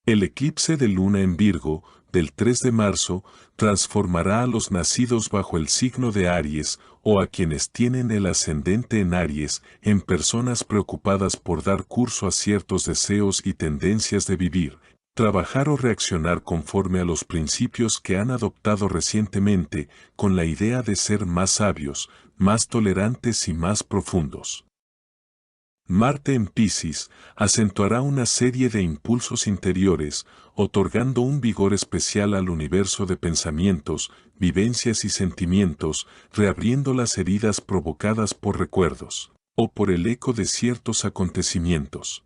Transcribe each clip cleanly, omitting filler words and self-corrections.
El eclipse de luna en Virgo, del 3 de marzo, transformará a los nacidos bajo el signo de Aries, o a quienes tienen el ascendente en Aries, en personas preocupadas por dar curso a ciertos deseos y tendencias de vivir, trabajar o reaccionar conforme a los principios que han adoptado recientemente, con la idea de ser más sabios, más tolerantes y más profundos. Marte en Piscis acentuará una serie de impulsos interiores, otorgando un vigor especial al universo de pensamientos, vivencias y sentimientos, reabriendo las heridas provocadas por recuerdos, o por el eco de ciertos acontecimientos.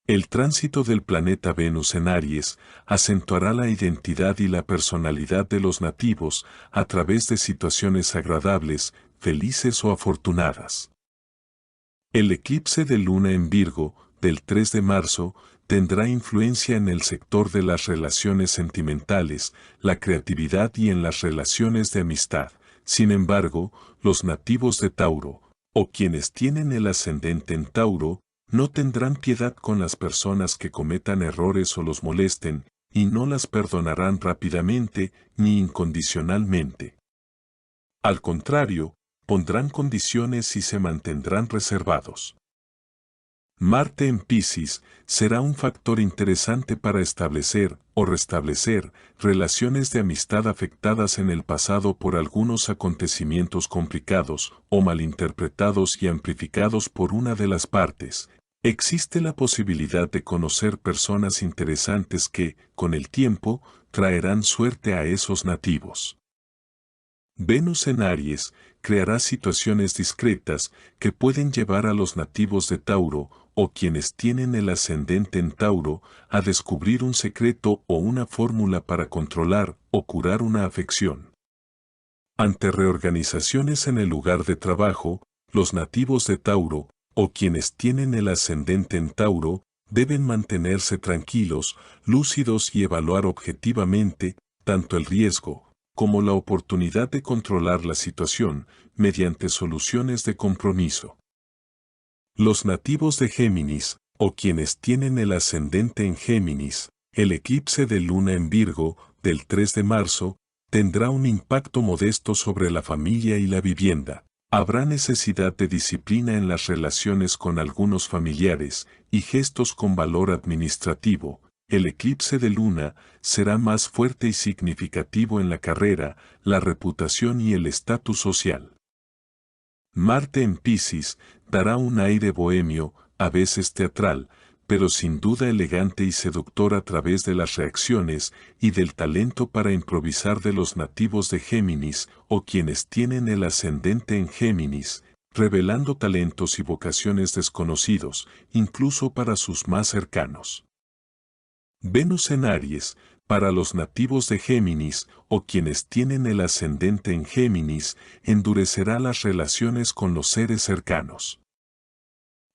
El tránsito del planeta Venus en Aries acentuará la identidad y la personalidad de los nativos a través de situaciones agradables, felices o afortunadas. El eclipse de luna en Virgo, del 3 de marzo, tendrá influencia en el sector de las relaciones sentimentales, la creatividad y en las relaciones de amistad. Sin embargo, los nativos de Tauro, o quienes tienen el ascendente en Tauro, no tendrán piedad con las personas que cometan errores o los molesten, y no las perdonarán rápidamente ni incondicionalmente. Al contrario, pondrán condiciones y se mantendrán reservados. Marte en Piscis será un factor interesante para establecer o restablecer relaciones de amistad afectadas en el pasado por algunos acontecimientos complicados o malinterpretados y amplificados por una de las partes. Existe la posibilidad de conocer personas interesantes que, con el tiempo, traerán suerte a esos nativos. Venus en Aries creará situaciones discretas que pueden llevar a los nativos de Tauro, o quienes tienen el ascendente en Tauro, a descubrir un secreto o una fórmula para controlar o curar una afección. Ante reorganizaciones en el lugar de trabajo, los nativos de Tauro, o quienes tienen el ascendente en Tauro, deben mantenerse tranquilos, lúcidos y evaluar objetivamente, tanto el riesgo, como la oportunidad de controlar la situación, mediante soluciones de compromiso. Los nativos de Géminis, o quienes tienen el ascendente en Géminis, el eclipse de luna en Virgo, del 3 de marzo, tendrá un impacto modesto sobre la familia y la vivienda. Habrá necesidad de disciplina en las relaciones con algunos familiares y gestos con valor administrativo. El eclipse de luna será más fuerte y significativo en la carrera, la reputación y el estatus social. Marte en Piscis dará un aire bohemio, a veces teatral, pero sin duda elegante y seductor a través de las reacciones y del talento para improvisar de los nativos de Géminis o quienes tienen el ascendente en Géminis, revelando talentos y vocaciones desconocidos, incluso para sus más cercanos. Venus en Aries, para los nativos de Géminis o quienes tienen el ascendente en Géminis, endurecerá las relaciones con los seres cercanos.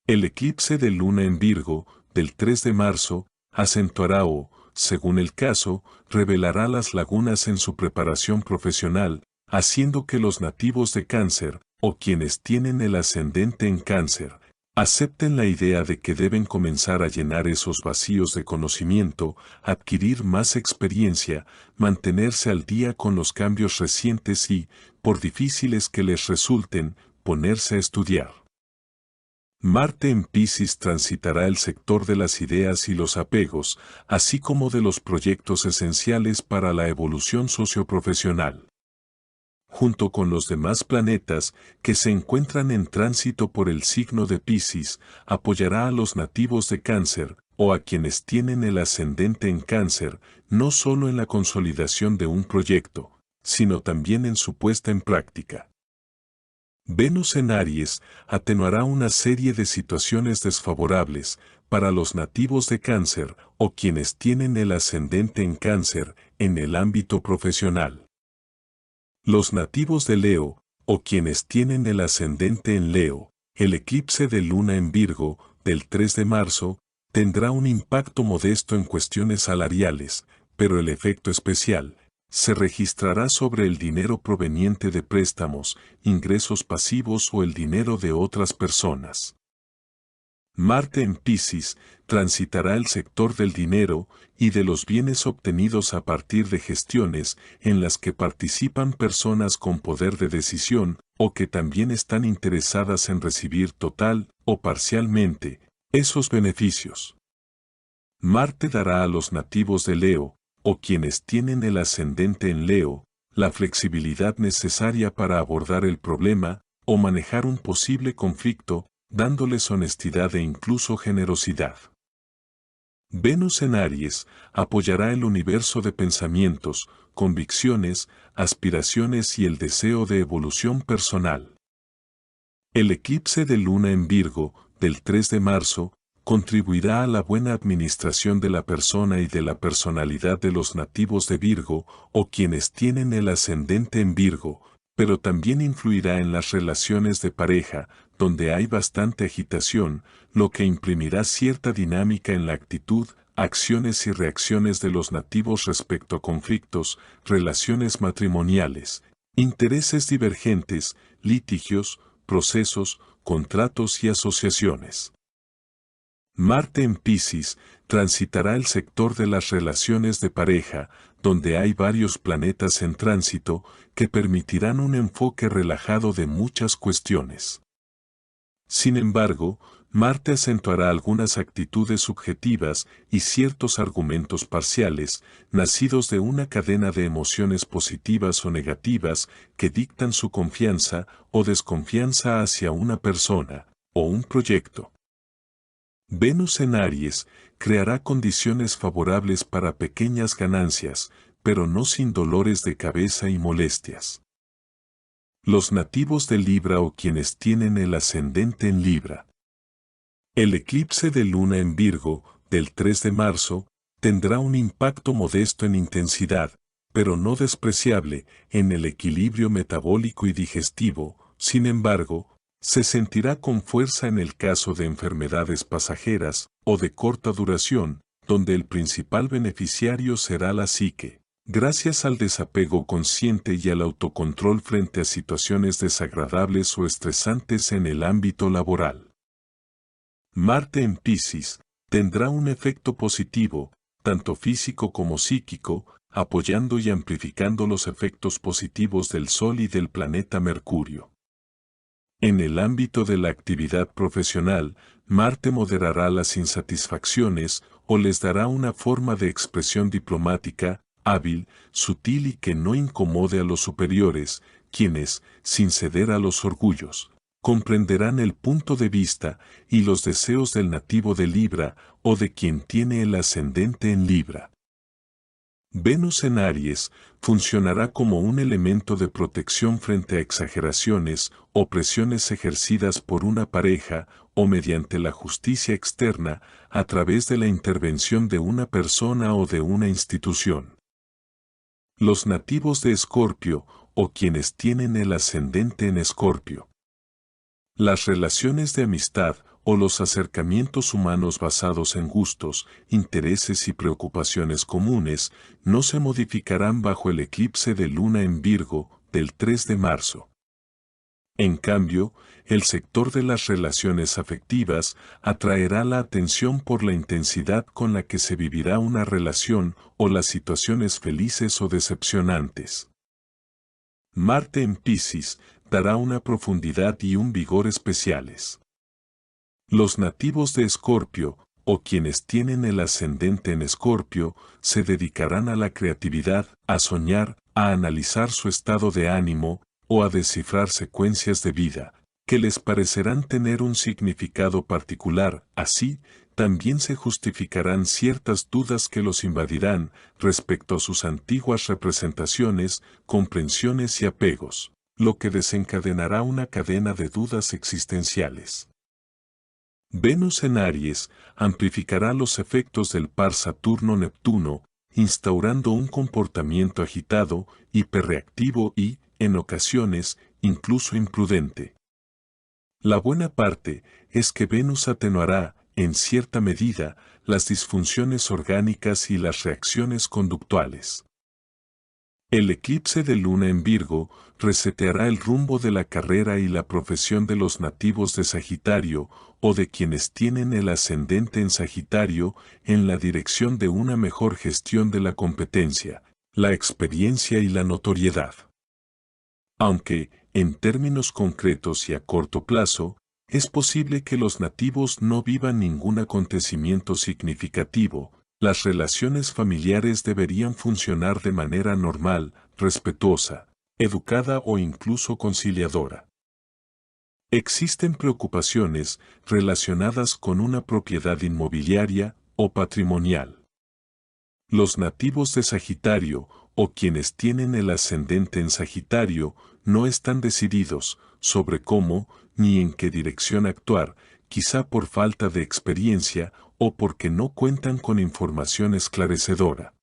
El eclipse de luna en Virgo, del 3 de marzo, acentuará o, según el caso, revelará las lagunas en su preparación profesional, haciendo que los nativos de Cáncer, o quienes tienen el ascendente en Cáncer, acepten la idea de que deben comenzar a llenar esos vacíos de conocimiento, adquirir más experiencia, mantenerse al día con los cambios recientes y, por difíciles que les resulten, ponerse a estudiar. Marte en Piscis transitará el sector de las ideas y los apegos, así como de los proyectos esenciales para la evolución socioprofesional. Junto con los demás planetas que se encuentran en tránsito por el signo de Piscis, apoyará a los nativos de Cáncer, o a quienes tienen el ascendente en Cáncer, no solo en la consolidación de un proyecto, sino también en su puesta en práctica. Venus en Aries atenuará una serie de situaciones desfavorables para los nativos de Cáncer o quienes tienen el ascendente en Cáncer en el ámbito profesional. Los nativos de Leo, o quienes tienen el ascendente en Leo, el eclipse de luna en Virgo, del 3 de marzo, tendrá un impacto modesto en cuestiones salariales, pero el efecto especial se registrará sobre el dinero proveniente de préstamos, ingresos pasivos o el dinero de otras personas. Marte en Piscis transitará el sector del dinero y de los bienes obtenidos a partir de gestiones en las que participan personas con poder de decisión o que también están interesadas en recibir total o parcialmente esos beneficios. Marte dará a los nativos de Leo, o quienes tienen el ascendente en Leo, la flexibilidad necesaria para abordar el problema o manejar un posible conflicto, dándoles honestidad e incluso generosidad. Venus en Aries apoyará el universo de pensamientos, convicciones, aspiraciones y el deseo de evolución personal. El eclipse de Luna en Virgo, del 3 de marzo, contribuirá a la buena administración de la persona y de la personalidad de los nativos de Virgo o quienes tienen el ascendente en Virgo, pero también influirá en las relaciones de pareja, donde hay bastante agitación, lo que imprimirá cierta dinámica en la actitud, acciones y reacciones de los nativos respecto a conflictos, relaciones matrimoniales, intereses divergentes, litigios, procesos, contratos y asociaciones. Marte en Piscis transitará el sector de las relaciones de pareja, donde hay varios planetas en tránsito que permitirán un enfoque relajado de muchas cuestiones. Sin embargo, Marte acentuará algunas actitudes subjetivas y ciertos argumentos parciales, nacidos de una cadena de emociones positivas o negativas que dictan su confianza o desconfianza hacia una persona o un proyecto. Venus en Aries creará condiciones favorables para pequeñas ganancias, pero no sin dolores de cabeza y molestias. Los nativos de Libra o quienes tienen el ascendente en Libra. El eclipse de Luna en Virgo, del 3 de marzo, tendrá un impacto modesto en intensidad, pero no despreciable, en el equilibrio metabólico y digestivo. Sin embargo, se sentirá con fuerza en el caso de enfermedades pasajeras o de corta duración, donde el principal beneficiario será la psique, gracias al desapego consciente y al autocontrol frente a situaciones desagradables o estresantes en el ámbito laboral. Marte en Piscis tendrá un efecto positivo, tanto físico como psíquico, apoyando y amplificando los efectos positivos del Sol y del planeta Mercurio. En el ámbito de la actividad profesional, Marte moderará las insatisfacciones o les dará una forma de expresión diplomática, hábil, sutil y que no incomode a los superiores, quienes, sin ceder a los orgullos, comprenderán el punto de vista y los deseos del nativo de Libra o de quien tiene el ascendente en Libra. Venus en Aries funcionará como un elemento de protección frente a exageraciones o presiones ejercidas por una pareja o mediante la justicia externa a través de la intervención de una persona o de una institución. Los nativos de Escorpio o quienes tienen el ascendente en Escorpio. Las relaciones de amistad o los acercamientos humanos basados en gustos, intereses y preocupaciones comunes no se modificarán bajo el eclipse de Luna en Virgo del 3 de marzo. En cambio, el sector de las relaciones afectivas atraerá la atención por la intensidad con la que se vivirá una relación o las situaciones felices o decepcionantes. Marte en Piscis dará una profundidad y un vigor especiales. Los nativos de Escorpio, o quienes tienen el ascendente en Escorpio, se dedicarán a la creatividad, a soñar, a analizar su estado de ánimo, o a descifrar secuencias de vida, que les parecerán tener un significado particular. Así, también se justificarán ciertas dudas que los invadirán respecto a sus antiguas representaciones, comprensiones y apegos, lo que desencadenará una cadena de dudas existenciales. Venus en Aries amplificará los efectos del par Saturno-Neptuno, instaurando un comportamiento agitado, hiperreactivo y, en ocasiones, incluso imprudente. La buena parte es que Venus atenuará, en cierta medida, las disfunciones orgánicas y las reacciones conductuales. El eclipse de Luna en Virgo reseteará el rumbo de la carrera y la profesión de los nativos de Sagitario o de quienes tienen el ascendente en Sagitario en la dirección de una mejor gestión de la competencia, la experiencia y la notoriedad. Aunque, en términos concretos y a corto plazo, es posible que los nativos no vivan ningún acontecimiento significativo, las relaciones familiares deberían funcionar de manera normal, respetuosa, educada o incluso conciliadora. Existen preocupaciones relacionadas con una propiedad inmobiliaria o patrimonial. Los nativos de Sagitario, o quienes tienen el ascendente en Sagitario, no están decididos sobre cómo ni en qué dirección actuar, quizá por falta de experiencia o porque no cuentan con información esclarecedora.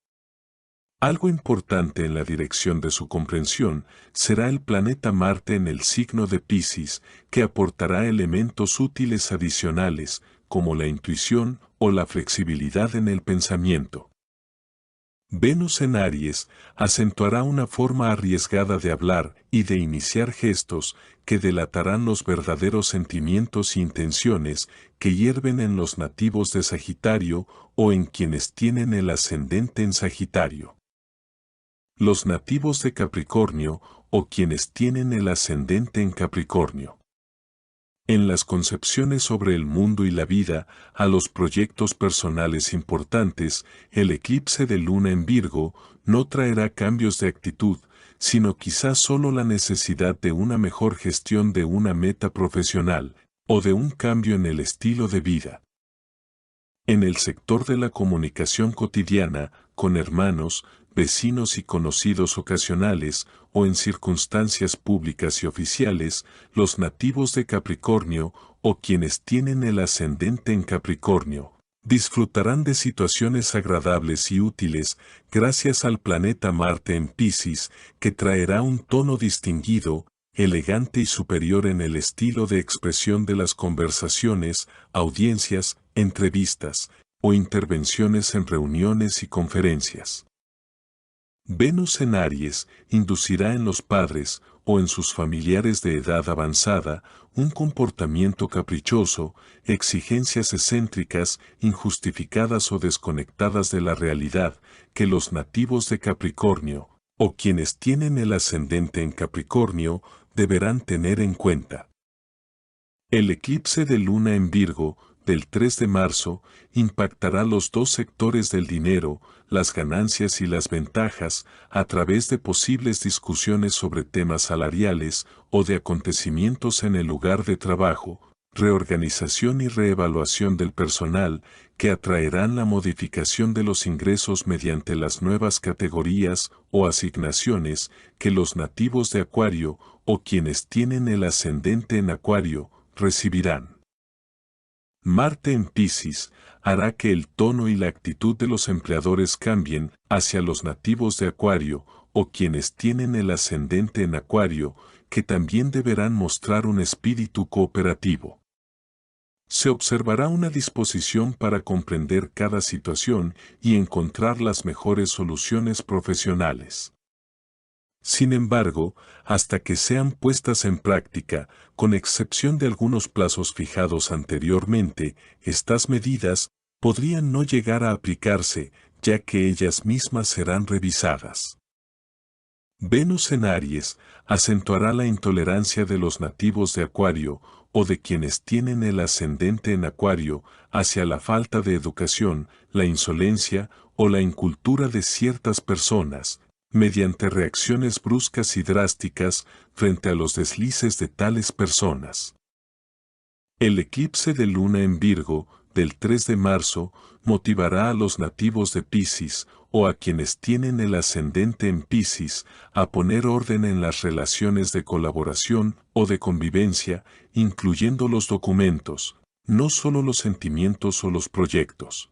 Algo importante en la dirección de su comprensión será el planeta Marte en el signo de Piscis, que aportará elementos útiles adicionales, como la intuición o la flexibilidad en el pensamiento. Venus en Aries acentuará una forma arriesgada de hablar y de iniciar gestos que delatarán los verdaderos sentimientos e intenciones que hierven en los nativos de Sagitario o en quienes tienen el ascendente en Sagitario. Los nativos de Capricornio o quienes tienen el ascendente en Capricornio. En las concepciones sobre el mundo y la vida, a los proyectos personales importantes, el eclipse de luna en Virgo no traerá cambios de actitud, sino quizás solo la necesidad de una mejor gestión de una meta profesional, o de un cambio en el estilo de vida. En el sector de la comunicación cotidiana, con hermanos, vecinos y conocidos ocasionales, o en circunstancias públicas y oficiales, los nativos de Capricornio, o quienes tienen el ascendente en Capricornio, disfrutarán de situaciones agradables y útiles gracias al planeta Marte en Piscis, que traerá un tono distinguido, elegante y superior en el estilo de expresión de las conversaciones, audiencias, entrevistas, o intervenciones en reuniones y conferencias. Venus en Aries inducirá en los padres o en sus familiares de edad avanzada un comportamiento caprichoso, exigencias excéntricas, injustificadas o desconectadas de la realidad que los nativos de Capricornio, o quienes tienen el ascendente en Capricornio, deberán tener en cuenta. El eclipse de luna en Virgo, del 3 de marzo, impactará los dos sectores del dinero, las ganancias y las ventajas, a través de posibles discusiones sobre temas salariales o de acontecimientos en el lugar de trabajo, reorganización y reevaluación del personal, que atraerán la modificación de los ingresos mediante las nuevas categorías o asignaciones que los nativos de Acuario, o quienes tienen el ascendente en Acuario, recibirán. Marte en Piscis hará que el tono y la actitud de los empleadores cambien hacia los nativos de Acuario, o quienes tienen el ascendente en Acuario, que también deberán mostrar un espíritu cooperativo. Se observará una disposición para comprender cada situación y encontrar las mejores soluciones profesionales. Sin embargo, hasta que sean puestas en práctica, con excepción de algunos plazos fijados anteriormente, estas medidas podrían no llegar a aplicarse, ya que ellas mismas serán revisadas. Venus en Aries acentuará la intolerancia de los nativos de Acuario, o de quienes tienen el ascendente en Acuario, hacia la falta de educación, la insolencia o la incultura de ciertas personas, mediante reacciones bruscas y drásticas frente a los deslices de tales personas. El eclipse de luna en Virgo, del 3 de marzo, motivará a los nativos de Piscis, o a quienes tienen el ascendente en Piscis, a poner orden en las relaciones de colaboración o de convivencia, incluyendo los documentos, no solo los sentimientos o los proyectos.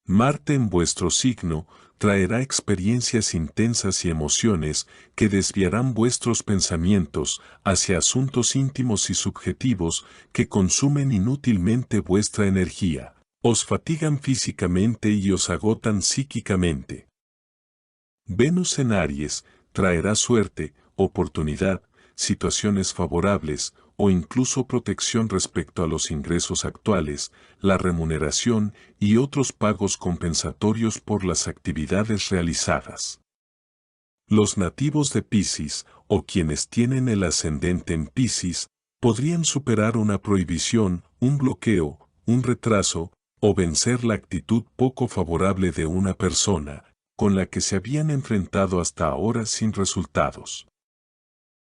Marte en vuestro signo traerá experiencias intensas y emociones que desviarán vuestros pensamientos hacia asuntos íntimos y subjetivos que consumen inútilmente vuestra energía, os fatigan físicamente y os agotan psíquicamente. Venus en Aries traerá suerte, oportunidad, situaciones favorables, o incluso protección respecto a los ingresos actuales, la remuneración y otros pagos compensatorios por las actividades realizadas. Los nativos de Piscis, o quienes tienen el ascendente en Piscis, podrían superar una prohibición, un bloqueo, un retraso, o vencer la actitud poco favorable de una persona, con la que se habían enfrentado hasta ahora sin resultados.